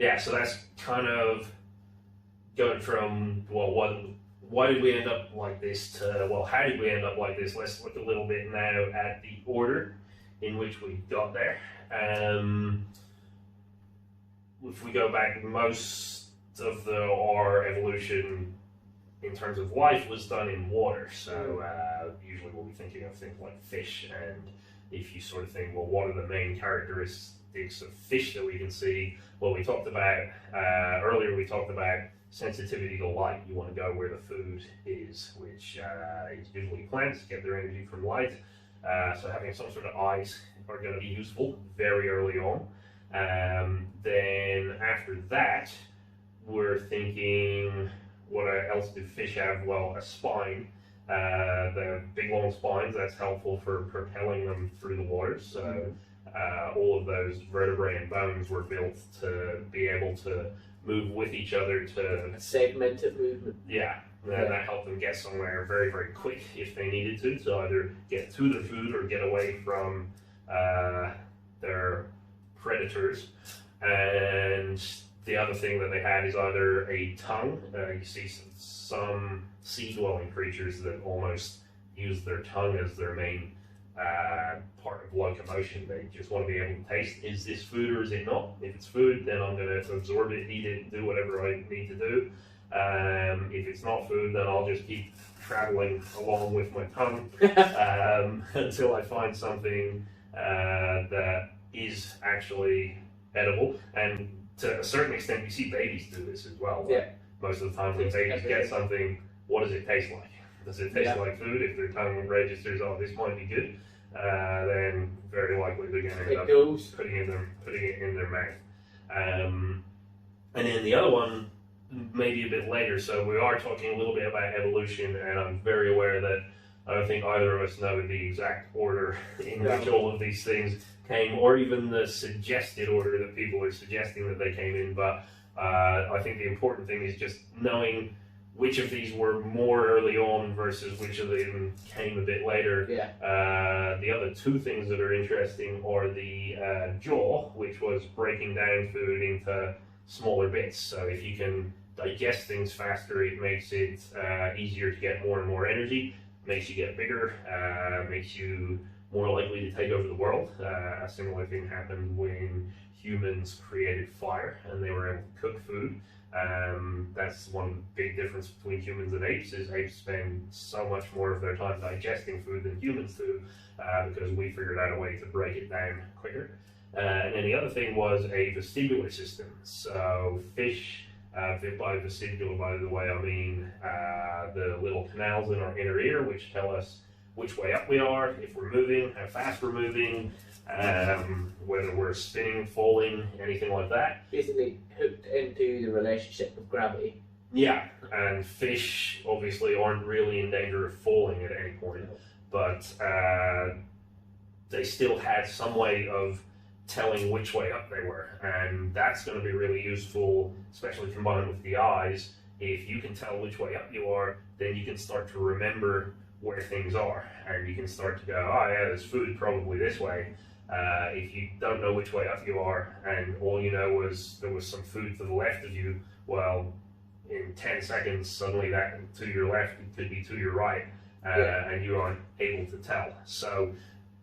yeah, so that's kind of going from, well, why did we end up like this to, well, how did we end up like this? Let's look a little bit now at the order in which we got there. If we go back, most of our evolution in terms of life was done in water. So usually we'll be thinking of things like fish, and if you sort of think, well, what are the main characteristics of fish that we can see? Well, we talked about, earlier we talked about sensitivity to light. You want to go where the food is, which is usually plants, get their energy from light. So having some sort of eyes are going to be useful very early on. Then after that, we're thinking, what else do fish have? Well, a spine. The big long spines, that's helpful for propelling them through the water. So all of those vertebrae and bones were built to be able to move with each other to... Segmented movement. Yeah, that helped them get somewhere very, very quick if they needed to. So either get to their food or get away from their predators. And the other thing that they had is either a tongue. You see some sea-dwelling creatures that almost use their tongue as their main part of locomotion. They just want to be able to taste, is this food or is it not? If it's food, then I'm going to absorb it, eat it, do whatever I need to do. If it's not food, then I'll just keep traveling along with my tongue until I find something that is actually edible. And to a certain extent, you see babies do this as well. Yeah. Most of the time when babies get something, what does it taste like? Does it taste like food? If their tongue registers, oh, this might be good, then very likely they're going to end up putting it in their mouth. And then the other one, maybe a bit later, so we are talking a little bit about evolution, and I'm very aware that I don't think either of us know the exact order in which all of these things came, or even the suggested order that people are suggesting that they came in, but I think the important thing is just knowing which of these were more early on versus which of them came a bit later. Yeah. The other two things that are interesting are the jaw, which was breaking down food into smaller bits. So if you can digest things faster, it makes it easier to get more and more energy, makes you get bigger, makes you more likely to take over the world. A similar thing happened when humans created fire and they were able to cook food. That's one big difference between humans and apes, is apes spend so much more of their time digesting food than humans do, because we figured out a way to break it down quicker. And then the other thing was a vestibular system. So fish, by vestibular, by the way, I mean the little canals in our inner ear, which tell us which way up we are, if we're moving, how fast we're moving, whether we're spinning, falling, anything like that. Basically hooked into the relationship of gravity. Yeah, and fish obviously aren't really in danger of falling at any point, but they still had some way of telling which way up they were, and that's going to be really useful, especially combined with the eyes. If you can tell which way up you are, then you can start to remember where things are, and you can start to go, oh yeah, there's food probably this way. If you don't know which way up you are, and all you know was there was some food to the left of you, well, in 10 seconds, suddenly that to your left could be to your right, and you aren't able to tell. So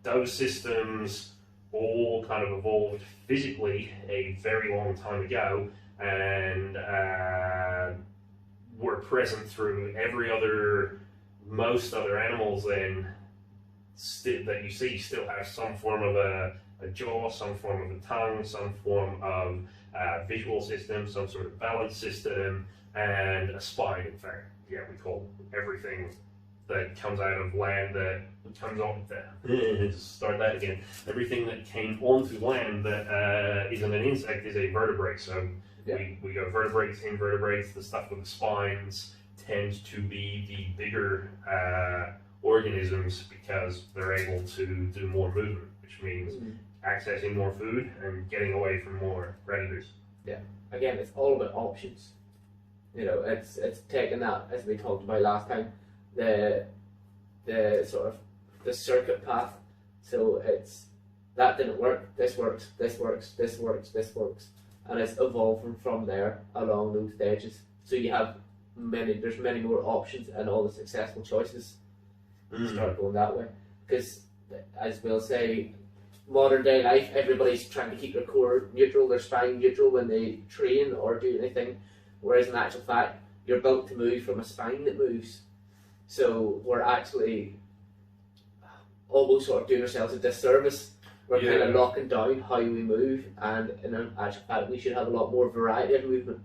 those systems all kind of evolved physically a very long time ago, and were present through most other animals then that you see still have some form of a jaw, some form of a tongue, some form of visual system, some sort of balance system, and a spine. In fact, yeah, we call everything that comes out of land that comes on start that again. Everything that came onto land that isn't an insect is a vertebrate. So we go vertebrates, invertebrates. The stuff with the spines tend to be the bigger organisms because they're able to do more movement, which means accessing more food and getting away from more predators. Yeah. Again, it's all about options. You know, it's taking that, as we talked about last time, the sort of the circuit path. So it's that didn't work, this works, this works, this works, this works, and it's evolving from there along those stages. So you have there's many more options and all the successful choices start going that way. Because, as we'll say, modern day life, everybody's trying to keep their core neutral, their spine neutral when they train or do anything, whereas in actual fact, you're built to move from a spine that moves. So we're actually almost sort of doing ourselves a disservice. We're kind of locking down how we move, and in actual fact, we should have a lot more variety of movement.